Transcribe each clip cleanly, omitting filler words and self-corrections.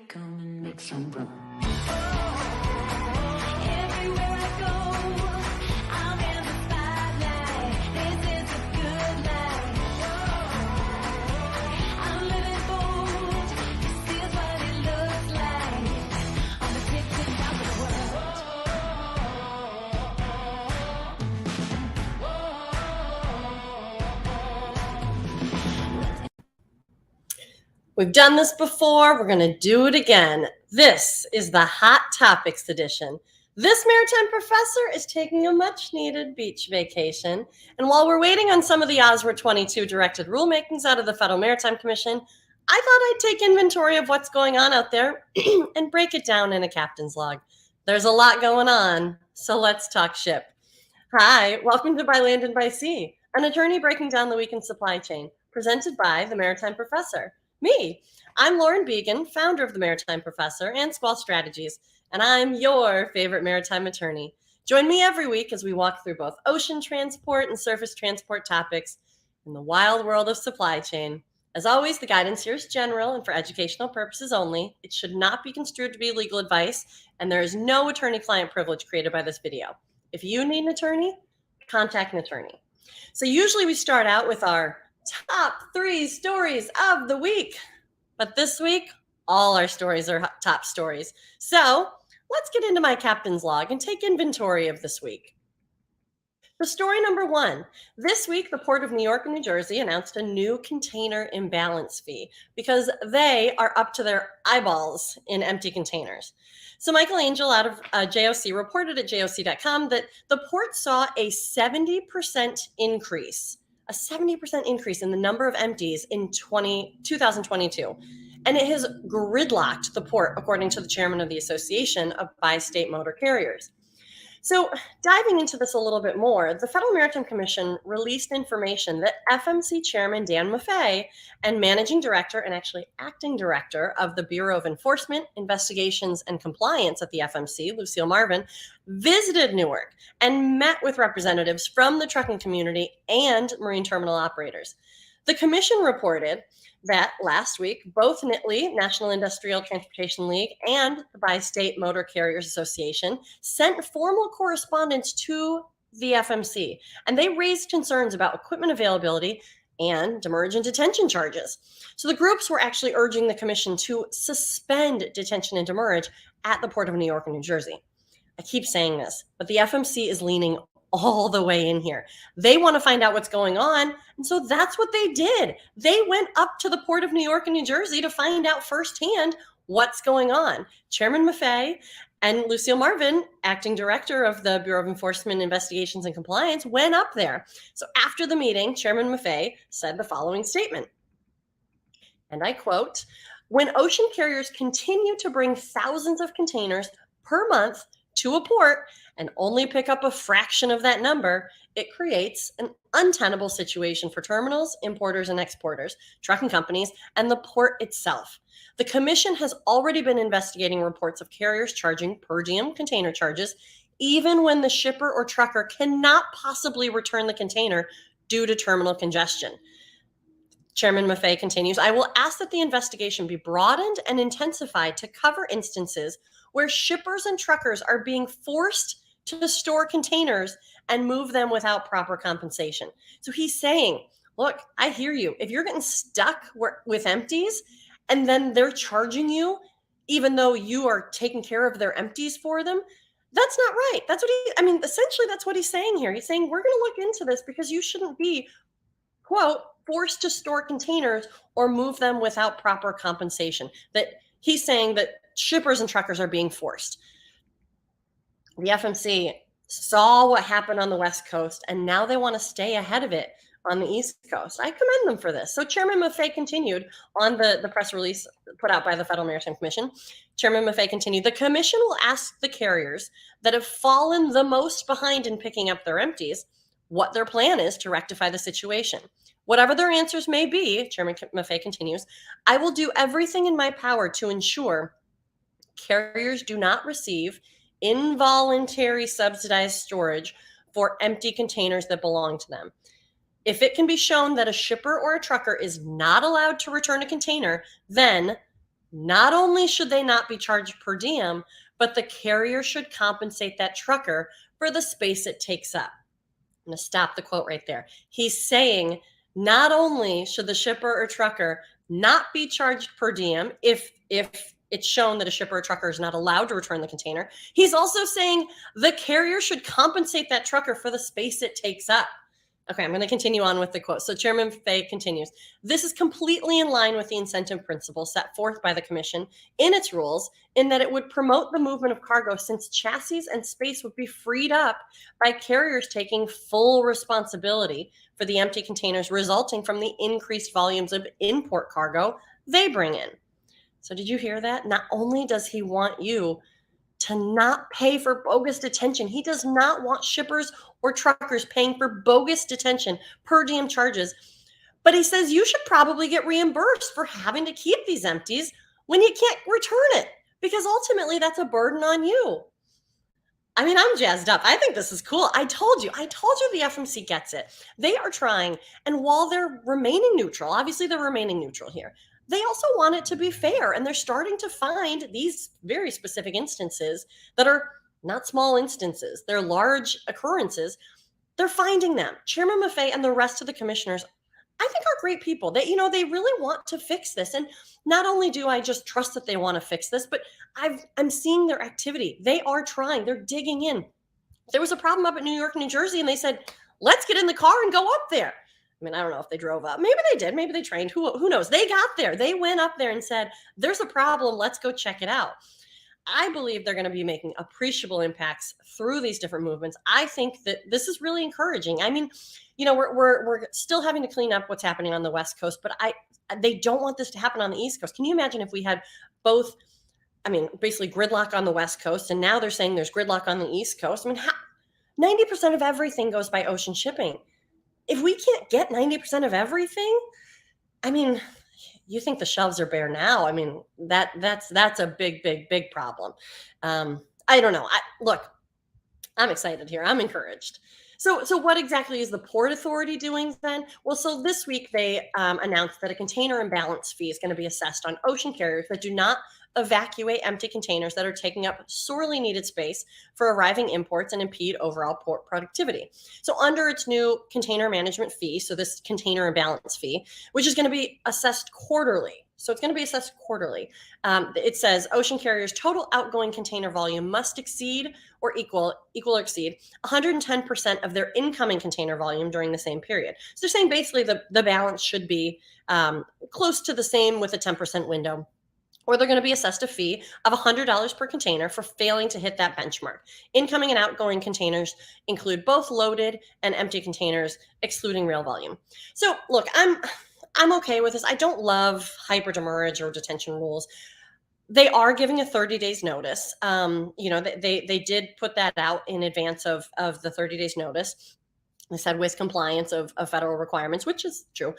come and make some room. Everywhere I go, I'm in the spotlight. This is a good life. I'm living bold. This is what it looks like. On the tip of the world. We've done this before. We're going to do it again. This is the Hot Topics edition. This maritime professor is taking a much-needed beach vacation. And while we're waiting on some of the AZRA 22 directed rulemakings out of the Federal Maritime Commission, I thought I'd take inventory of what's going on out there and break it down in a captain's log. There's a lot going on, so let's talk ship. Hi, welcome to By Land and By Sea, an attorney breaking down the week in supply chain, presented by the Maritime Professor. Me. I'm Lauren Began, founder of the Maritime Professor and Squall Strategies, and I'm your favorite maritime attorney. Join me every week as we walk through both ocean transport and surface transport topics in the wild world of supply chain. As always, the guidance here is general and for educational purposes only. It should not be construed to be legal advice, and there is no attorney-client privilege created by this video. If you need an attorney, contact an attorney. So usually we start out with our top 3 stories of the week. But this week, all our stories are top stories. So let's get into my captain's log and take inventory of this week. The story number 1. This week, the Port of New York and New Jersey announced a new container imbalance fee because they are up to their eyeballs in empty containers. So Michael Angel out of JOC reported at JOC.com that the port saw a 70% increase in the number of empties in 2022. And it has gridlocked the port, according to the chairman of the Association of Bi-State Motor Carriers. So diving into this a little bit more, the Federal Maritime Commission released information that FMC Chairman Dan Maffei and Managing Director and actually Acting Director of the Bureau of Enforcement, Investigations, and Compliance at the FMC, Lucille Marvin, visited Newark and met with representatives from the trucking community and marine terminal operators. The commission reported that last week, both NITLE, National Industrial Transportation League, and the Bi-State Motor Carriers Association sent formal correspondence to the FMC, and they raised concerns about equipment availability and demurrage and detention charges. So the groups were actually urging the commission to suspend detention and demurrage at the Port of New York and New Jersey. I keep saying this, but the FMC is leaning all the way in here. They want to find out what's going on. And so that's what they did. They went up to the Port of New York and New Jersey to find out firsthand what's going on. Chairman Maffei and Lucille Marvin, acting director of the Bureau of Enforcement, Investigations, and Compliance, went up there. So after the meeting, Chairman Maffei said the following statement, and I quote, "When ocean carriers continue to bring thousands of containers per month to a port and only pick up a fraction of that number, it creates an untenable situation for terminals, importers and exporters, trucking companies, and the port itself. The commission has already been investigating reports of carriers charging per diem container charges, even when the shipper or trucker cannot possibly return the container due to terminal congestion." Chairman Maffei continues, "I will ask that the investigation be broadened and intensified to cover instances where shippers and truckers are being forced to store containers and move them without proper compensation." So he's saying, look, I hear you. If you're getting stuck with empties and then they're charging you, even though you are taking care of their empties for them, that's not right. That's what essentially that's what he's saying here. He's saying, we're going to look into this because you shouldn't be, quote, forced to store containers or move them without proper compensation. That he's saying that shippers and truckers are being forced. The FMC saw what happened on the West Coast, and now they want to stay ahead of it on the East Coast. I commend them for this. So Chairman Maffei continued on the press release put out by the Federal Maritime Commission. Chairman Maffei continued, "The commission will ask the carriers that have fallen the most behind in picking up their empties what their plan is to rectify the situation. Whatever their answers may be," Chairman Maffei continues, "I will do everything in my power to ensure carriers do not receive involuntary subsidized storage for empty containers that belong to them. If it can be shown that a shipper or a trucker is not allowed to return a container, then not only should they not be charged per diem, but the carrier should compensate that trucker for the space it takes up. I'm going to stop the quote right there. He's saying not only should the shipper or trucker not be charged per diem if it's shown that a shipper or trucker is not allowed to return the container, he's also saying the carrier should compensate that trucker for the space it takes up. Okay, I'm going to continue on with the quote. So Chairman Fay continues, this is completely in line with the incentive principle set forth by the Commission in its rules, in that it would promote the movement of cargo since chassis and space would be freed up by carriers taking full responsibility for the empty containers resulting from the increased volumes of import cargo they bring in. So did you hear that? Not only does he want you to not pay for bogus detention, he does not want shippers or truckers paying for bogus detention per diem charges, but he says you should probably get reimbursed for having to keep these empties when you can't return it, because ultimately that's a burden on you. I mean, I'm jazzed up. I think this is cool. I told you the FMC gets it. They are trying, and while they're remaining neutral, obviously they're remaining neutral here, they also want it to be fair, and they're starting to find these very specific instances that are not small instances. They're large occurrences. They're finding them. Chairman Maffei and the rest of the commissioners, I think, are great people. They really want to fix this. And not only do I just trust that they want to fix this, but I'm seeing their activity. They are trying. They're digging in. There was a problem up at New York, New Jersey, and they said, let's get in the car and go up there. I mean, I don't know if they drove up. Maybe they did. Maybe they trained. Who knows? They got there. They went up there and said, there's a problem. Let's go check it out. I believe they're going to be making appreciable impacts through these different movements. I think that this is really encouraging. I mean, we're still having to clean up what's happening on the West Coast, but they don't want this to happen on the East Coast. Can you imagine if we had both, basically gridlock on the West Coast, and now they're saying there's gridlock on the East Coast? I mean, 90% of everything goes by ocean shipping. If we can't get 90% of everything, I mean, you think the shelves are bare now. I mean, that's a big problem. I don't know. Look, I'm excited here. I'm encouraged. So what exactly is the Port Authority doing then? Well, so this week they announced that a container imbalance fee is going to be assessed on ocean carriers that do not evacuate empty containers that are taking up sorely needed space for arriving imports and impede overall port productivity. So under its new container management fee, so this container imbalance fee, which is going to be assessed quarterly. So it's going to be assessed quarterly. It says ocean carriers' total outgoing container volume must exceed or equal or exceed 110% of their incoming container volume during the same period. So they're saying basically the balance should be close to the same with a 10% window, or they're going to be assessed a fee of $100 per container for failing to hit that benchmark. Incoming and outgoing containers include both loaded and empty containers, excluding rail volume. So look, I'm okay with this. I don't love hyper demurrage or detention rules. They are giving a 30 days notice. They did put that out in advance of the 30 days notice. They said with compliance of federal requirements, which is true.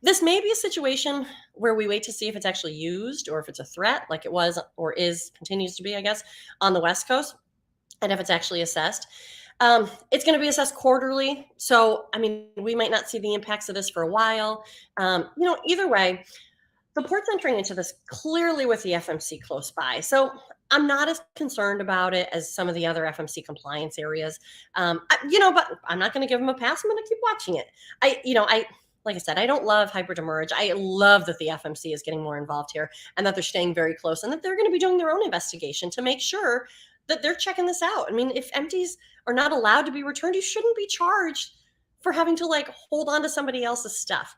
This may be a situation where we wait to see if it's actually used or if it's a threat, like it was or continues to be, I guess, on the West Coast, and if it's actually assessed. It's going to be assessed quarterly. So, we might not see the impacts of this for a while. Either way, the port's entering into this clearly with the FMC close by. So I'm not as concerned about it as some of the other FMC compliance areas. But I'm not going to give them a pass. I'm going to keep watching it. Like I said, I don't love hyper demurrage. I love that the FMC is getting more involved here and that they're staying very close and that they're going to be doing their own investigation to make sure that they're checking this out. If empties are not allowed to be returned, you shouldn't be charged for having to hold on to somebody else's stuff.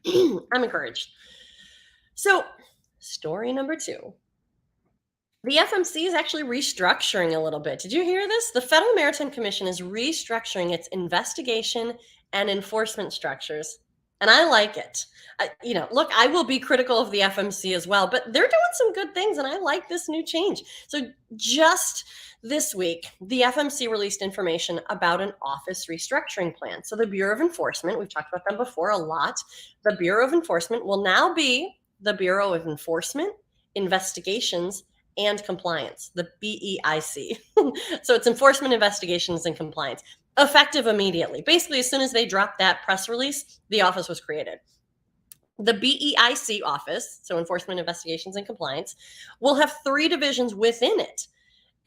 I'm encouraged. So, story number 2. The FMC is actually restructuring a little bit. Did you hear this? The Federal Maritime Commission is restructuring its investigation and enforcement structures. And I like it. Look, I will be critical of the FMC as well, but they're doing some good things, and I like this new change. So just this week, the FMC released information about an office restructuring plan. So the Bureau of Enforcement, we've talked about them before a lot. The Bureau of Enforcement will now be the Bureau of Enforcement, Investigations, and Compliance, the BEIC. So it's Enforcement, Investigations, and Compliance, effective immediately. Basically, as soon as they dropped that press release, the office was created. The BEIC office, so Enforcement Investigations and Compliance, will have 3 divisions within it.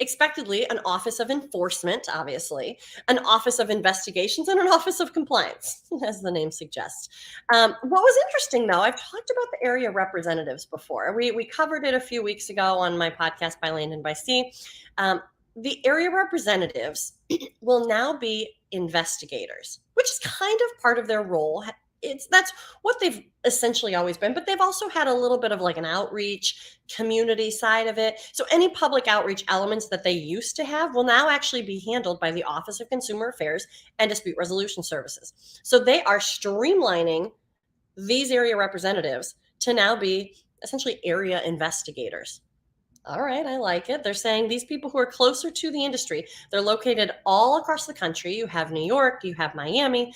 Expectedly, an Office of Enforcement, obviously, an Office of Investigations, and an Office of Compliance, as the name suggests. What was interesting, though, I've talked about the area representatives before. We covered it a few weeks ago on my podcast, By Land and by Sea. The area representatives will now be investigators, which is kind of part of their role. That's what they've essentially always been, but they've also had a little bit of like an outreach community side of it. So any public outreach elements that they used to have will now actually be handled by the Office of Consumer Affairs and Dispute Resolution Services. So they are streamlining these area representatives to now be essentially area investigators. All right, I like it. They're saying these people who are closer to the industry, they're located all across the country. You have New York, you have Miami,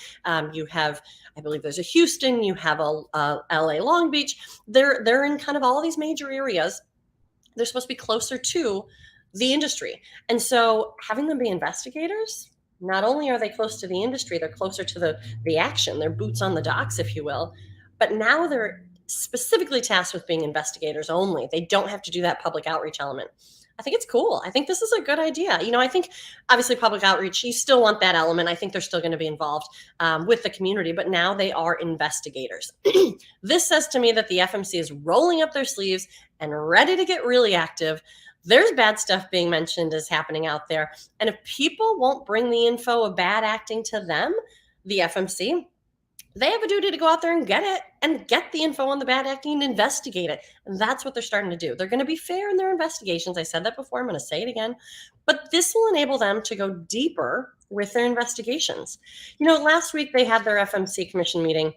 you have, I believe there's a Houston, you have a LA Long Beach. They're in kind of all of these major areas. They're supposed to be closer to the industry. And so having them be investigators, not only are they close to the industry, they're closer to the action, they're boots on the docks, if you will, but now they're specifically tasked with being investigators only. They don't have to do that public outreach element. I think it's cool. I think this is a good idea. I think obviously public outreach, you still want that element. I think they're still going to be involved with the community, but now they are investigators. This says to me that the FMC is rolling up their sleeves and ready to get really active. There's bad stuff being mentioned is happening out there. And if people won't bring the info of bad acting to them, the FMC, they have a duty to go out there and get it and get the info on the bad acting and investigate it. And that's what they're starting to do. They're going to be fair in their investigations. I said that before. I'm going to say it again. But this will enable them to go deeper with their investigations. Last week they had their FMC commission meeting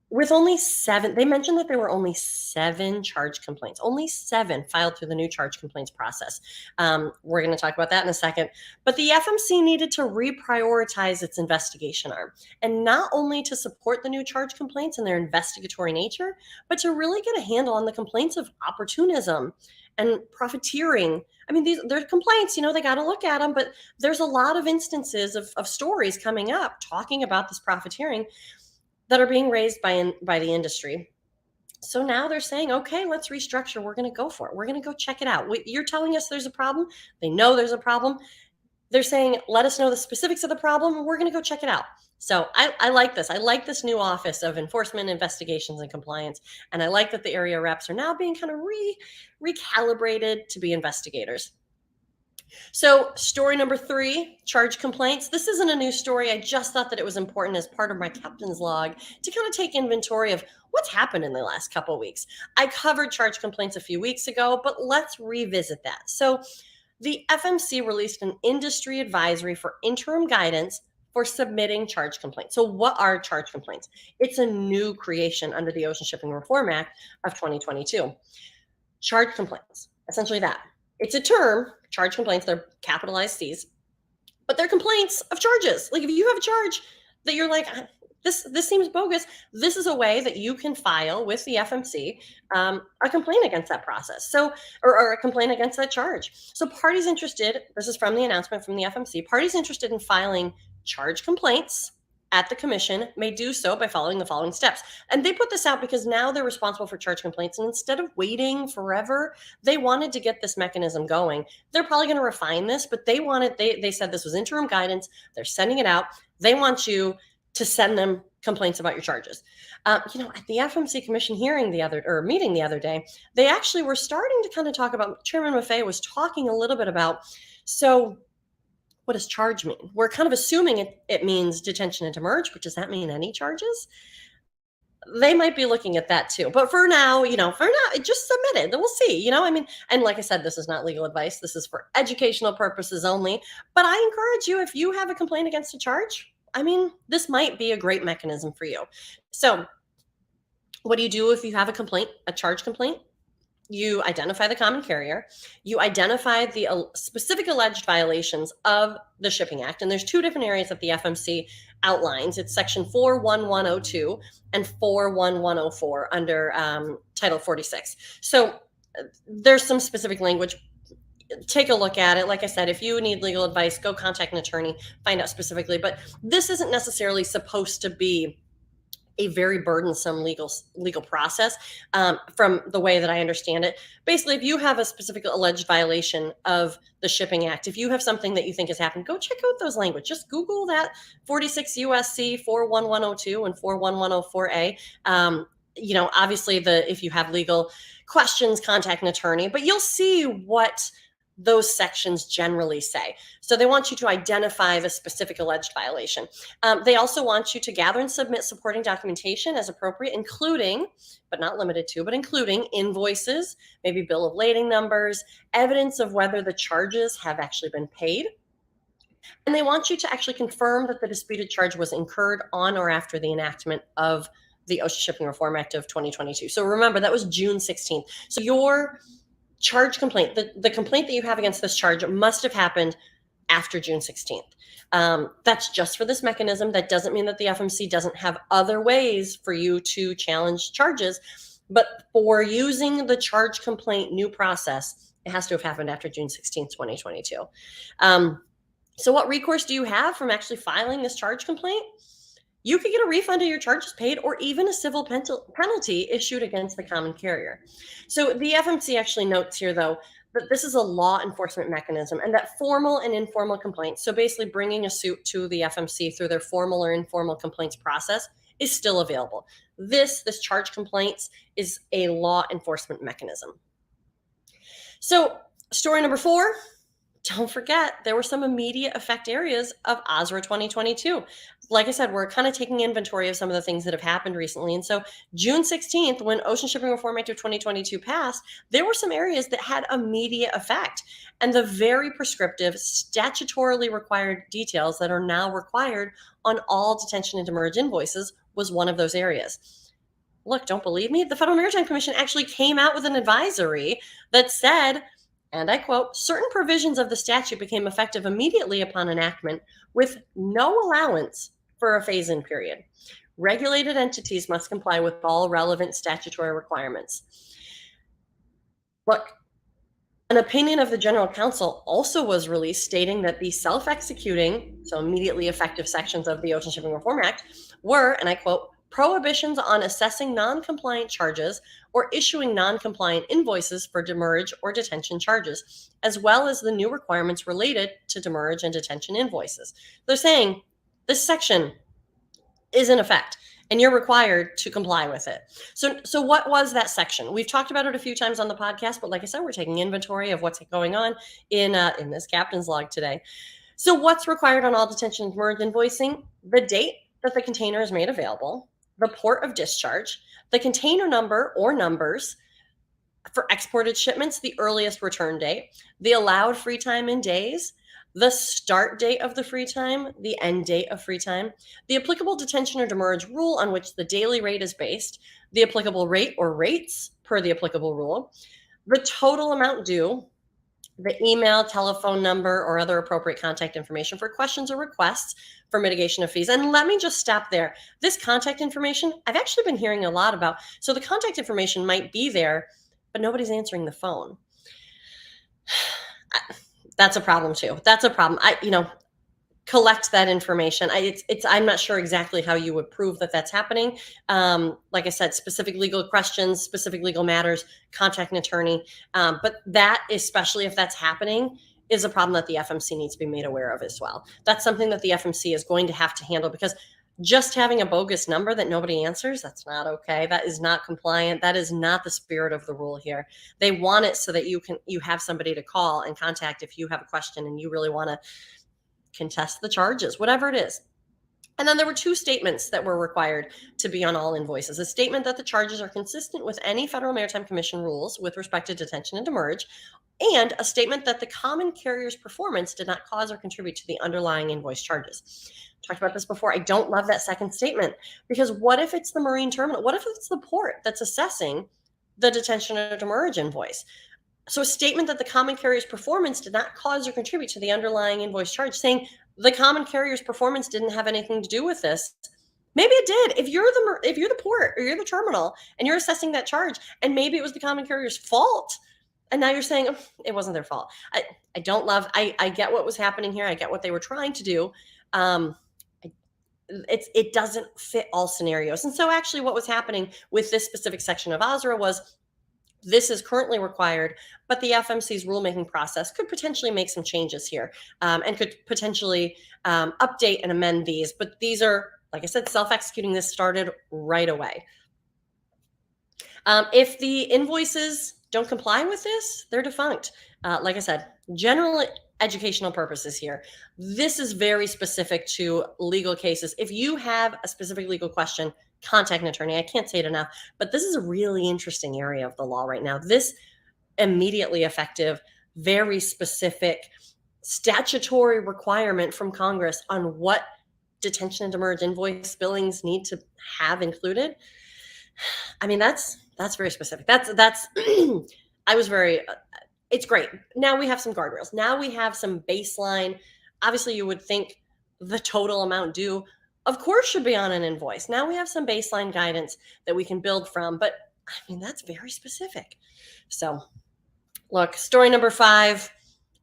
with only 7. They mentioned that there were only 7 charge complaints, only 7 filed through the new charge complaints process. We're going to talk about that in a second. But the FMC needed to reprioritize its investigation arm, and not only to support the new charge complaints and their investigatory nature, but to really get a handle on the complaints of opportunism and profiteering. I mean, they're complaints, they got to look at them, but there's a lot of instances of stories coming up talking about this profiteering that are being raised by the industry. So now they're saying, okay, let's restructure. We're going to go for it. We're going to go check it out. You're telling us there's a problem. They know there's a problem. They're saying, let us know the specifics of the problem, and we're going to go check it out. So I like this. I like this new Office of Enforcement, Investigations, and Compliance. And I like that the area reps are now being kind of recalibrated to be investigators. So story number 3, charge complaints. This isn't a new story. I just thought that it was important as part of my captain's log to kind of take inventory of what's happened in the last couple of weeks. I covered charge complaints a few weeks ago, but let's revisit that. So the FMC released an industry advisory for interim guidance for submitting charge complaints. So what are charge complaints? It's a new creation under the Ocean Shipping Reform Act of 2022. Charge complaints, essentially that. It's a term, charge complaints, they're capitalized C's, but they're complaints of charges. Like if you have a charge that you're like, this seems bogus, this is a way that you can file with the FMC a complaint against that process. So, or a complaint against that charge. So parties interested, this is from the announcement from the FMC, parties interested in filing charge complaints at the commission may do so by following the following steps. And they put this out because now they're responsible for charge complaints. And instead of waiting forever, they wanted to get this mechanism going. They're probably going to refine this, but they said this was interim guidance. They're sending it out. They want you to send them complaints about your charges. At the FMC commission meeting the other day, they actually were starting to kind of talk about, Chairman Maffei was talking a little bit about, so what does charge mean? We're kind of assuming it means detention and demurrage, but does that mean any charges? They might be looking at that too. But for now, it just submit it. Then we'll see, and like I said, this is not legal advice. This is for educational purposes only. But I encourage you, if you have a complaint against a charge, this might be a great mechanism for you. So what do you do if you have a charge complaint? You identify the common carrier, you identify the specific alleged violations of the Shipping Act, and there's 2 different areas that the FMC outlines. It's section 41102 and 41104 under Title 46. So there's some specific language. Take a look at it. Like I said, if you need legal advice, go contact an attorney, find out specifically. But this isn't necessarily supposed to be a very burdensome legal process from the way that I understand it. Basically, if you have a specific alleged violation of the Shipping Act, if you have something that you think has happened, go check out those language. Just Google that 46 USC 41102 and 41104A. Obviously, if you have legal questions, contact an attorney, but you'll see what those sections generally say. So they want you to identify the specific alleged violation. They also want you to gather and submit supporting documentation as appropriate, including, but not limited to, but including invoices, maybe bill of lading numbers, evidence of whether the charges have actually been paid. And they want you to actually confirm that the disputed charge was incurred on or after the enactment of the Ocean Shipping Reform Act of 2022. So remember, that was June 16th. So your charge complaint, the complaint that you have against this charge must have happened after June 16th. That's just for this mechanism. That doesn't mean that the FMC doesn't have other ways for you to challenge charges, but for using the charge complaint new process, it has to have happened after June 16th, 2022. So what recourse do you have from actually filing this charge complaint? You could get a refund of your charges paid or even a civil penalty issued against the common carrier. So the FMC actually notes here, though, that this is a law enforcement mechanism and that formal and informal complaints, so basically bringing a suit to the FMC through their formal or informal complaints process, is still available. This charge complaints is a law enforcement mechanism. So story number 4, don't forget, there were some immediate effect areas of AZRA 2022. Like I said, we're kind of taking inventory of some of the things that have happened recently. And so June 16th, when Ocean Shipping Reform Act of 2022 passed, there were some areas that had immediate effect. And the very prescriptive, statutorily required details that are now required on all detention and demurrage invoices was one of those areas. Look, don't believe me? The Federal Maritime Commission actually came out with an advisory that said, and I quote, certain provisions of the statute became effective immediately upon enactment with no allowance for a phase-in period. Regulated entities must comply with all relevant statutory requirements. Look, an opinion of the General Counsel also was released stating that the self-executing, so immediately effective sections of the Ocean Shipping Reform Act were, and I quote, prohibitions on assessing non-compliant charges or issuing non-compliant invoices for demurrage or detention charges, as well as the new requirements related to demurrage and detention invoices. They're saying this section is in effect and you're required to comply with it. So what was that section? We've talked about it a few times on the podcast, but like I said, we're taking inventory of what's going on in this captain's log today. So what's required on all detention and demurrage invoicing? The date that the container is made available, the port of discharge, the container number or numbers for exported shipments, the earliest return date, the allowed free time in days, the start date of the free time, the end date of free time, the applicable detention or demurrage rule on which the daily rate is based, the applicable rate or rates per the applicable rule, the total amount due, the email, telephone number, or other appropriate contact information for questions or requests for mitigation of fees. And let me just stop there. This contact information, I've actually been hearing a lot about. So the contact information might be there, but nobody's answering the phone. That's a problem too. That's a problem. Collect that information. I'm not sure exactly how you would prove that that's happening. Like I said, specific legal questions, specific legal matters, contact an attorney. But that, especially if that's happening, is a problem that the FMC needs to be made aware of as well. That's something that the FMC is going to have to handle, because just having a bogus number that nobody answers, that's not okay. That is not compliant. That is not the spirit of the rule here. They want it so that you have somebody to call and contact if you have a question and you really want to contest the charges, whatever it is. And then there were 2 statements that were required to be on all invoices. A statement that the charges are consistent with any Federal Maritime Commission rules with respect to detention and demurrage, and a statement that the common carrier's performance did not cause or contribute to the underlying invoice charges. Talked about this before. I don't love that second statement, because what if it's the marine terminal? What if it's the port that's assessing the detention or demurrage invoice? So a statement that the common carrier's performance did not cause or contribute to the underlying invoice charge, saying the common carrier's performance didn't have anything to do with this. Maybe it did. If you're the port or you're the terminal and you're assessing that charge, and maybe it was the common carrier's fault, and now you're saying, oh, it wasn't their fault. I don't love. I get what was happening here. I get what they were trying to do. it doesn't fit all scenarios. And so actually what was happening with this specific section of AZRA was this is currently required, but the FMC's rulemaking process could potentially make some changes here, and could potentially update and amend these. But these are, like I said, self-executing. This started right away. If the invoices don't comply with this, they're defunct. Like I said, general educational purposes here. This is very specific to legal cases. If you have a specific legal question, contact an attorney. I can't say it enough, but this is a really interesting area of the law right now. This immediately effective, very specific statutory requirement from Congress on what detention and demurrage invoice billings need to have included. I mean, that's very specific. That's I was very it's great. Now we have some guardrails. Now we have some baseline. Obviously, you would think the total amount due, of course, should be on an invoice. Now we have some baseline guidance that we can build from, but I mean, that's very specific. So, look, story number 5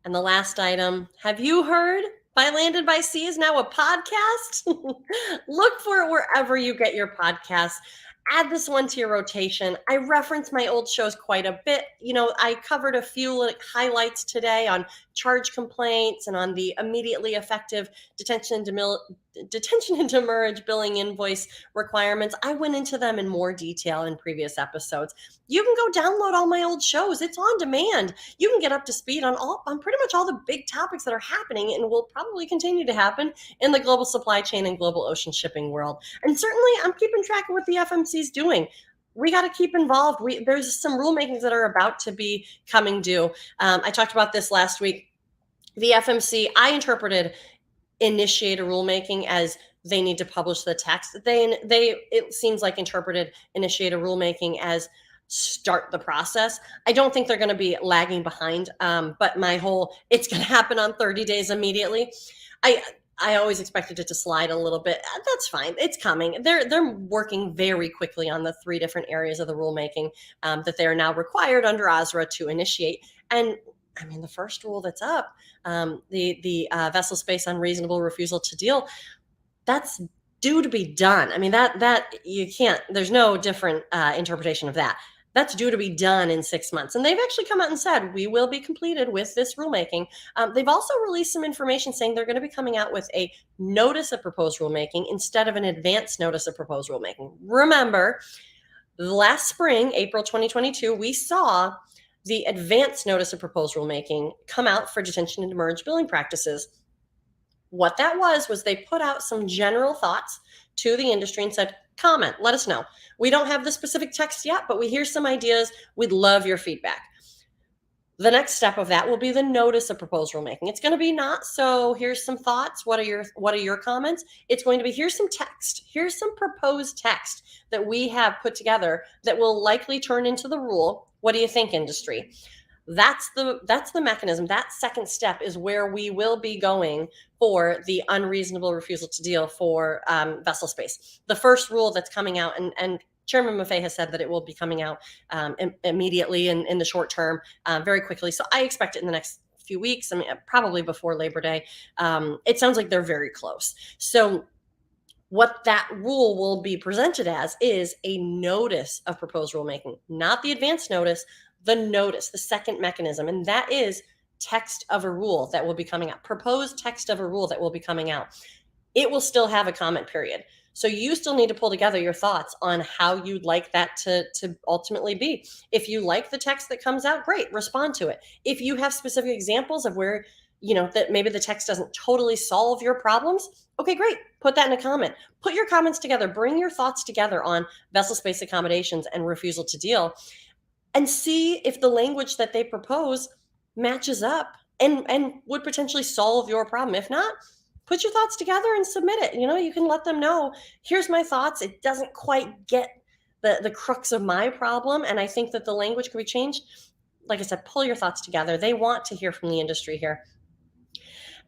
and the last item. Have you heard By Land and by Sea is now a podcast? Look for it wherever you get your podcasts. Add this one to your rotation. I reference my old shows quite a bit. You know, I covered a few highlights today on charge complaints and on the immediately effective detention and demurrage billing invoice requirements. I went into them in more detail in previous episodes. You can go download all my old shows. It's on demand. You can get up to speed on pretty much all the big topics that are happening and will probably continue to happen in the global supply chain and global ocean shipping world. And certainly I'm keeping track of what the FMC is doing. We got to keep involved. There's some rulemakings that are about to be coming due. I talked about this last week. The FMC, I interpreted initiate a rulemaking as they need to publish the text. They it seems like interpreted initiate a rulemaking as start the process. I don't think they're going to be lagging behind, but it's going to happen on 30 days immediately. I always expected it to slide a little bit. That's fine. It's coming. They're working very quickly on the 3 different areas of the rulemaking that they are now required under AZRA to initiate. And I mean, the first rule that's up, the vessel space unreasonable refusal to deal, that's due to be done. I mean, that you can't. There's no different interpretation of that. That's due to be done in 6 months. And they've actually come out and said, we will be completed with this rulemaking. They've also released some information saying they're going to be coming out with a notice of proposed rulemaking instead of an advance notice of proposed rulemaking. Remember, last spring, April 2022, we saw the advance notice of proposed rulemaking come out for detention and demurrage billing practices. What that was they put out some general thoughts to the industry and said, comment, let us know. We don't have the specific text yet, but we hear some ideas. We'd love your feedback. The next step of that will be the notice of proposed rulemaking. It's going to be not so here's some thoughts. What are your comments? It's going to be here's some text. Here's some proposed text that we have put together that will likely turn into the rule. What do you think, industry? That's the mechanism. That second step is where we will be going for the unreasonable refusal to deal for vessel space. The first rule that's coming out, and Chairman Maffei has said that it will be coming out immediately in the short term, very quickly. So I expect it in the next few weeks. I mean, probably before Labor Day. It sounds like they're very close. So what that rule will be presented as is a notice of proposed rulemaking, not the advance notice, the notice, the second mechanism. And that is text of a rule that will be coming out, proposed text of a rule that will be coming out. It will still have a comment period. So you still need to pull together your thoughts on how you'd like that to ultimately be. If you like the text that comes out, great, respond to it. If you have specific examples of where, that maybe the text doesn't totally solve your problems, okay, great, put that in a comment. Put your comments together, bring your thoughts together on vessel space accommodations and refusal to deal, and see if the language that they propose matches up and would potentially solve your problem. If not, put your thoughts together and submit it. You can let them know, here's my thoughts. It doesn't quite get the crux of my problem, and I think that the language could be changed. Like I said, pull your thoughts together. They want to hear from the industry here.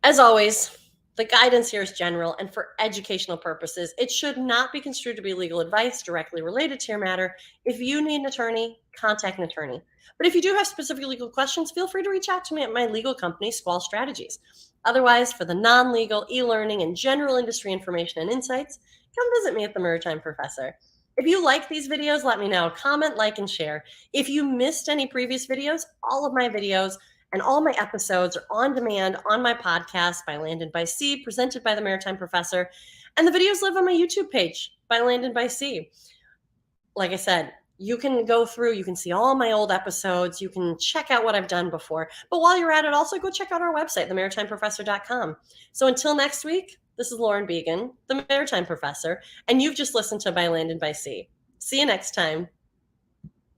As always, The guidance here is general and for educational purposes. It should not be construed to be legal advice directly related to your matter. If you need an attorney, contact an attorney. But if you do have specific legal questions, feel free to reach out to me at my legal company, Squall Strategies. Otherwise, for the non-legal, e-learning, and general industry information and insights, come visit me at the Maritime Professor. If you like these videos, let me know. Comment, like, and share. If you missed any previous videos, all of my videos and all my episodes are on demand on my podcast, By Land and by Sea, presented by the Maritime Professor. And the videos live on my YouTube page, By Land and by Sea. Like I said, you can go through, you can see all my old episodes, you can check out what I've done before. But while you're at it, also go check out our website, themaritimeprofessor.com. So until next week, this is Lauren Began, the Maritime Professor, and you've just listened to By Land and by Sea. See you next time.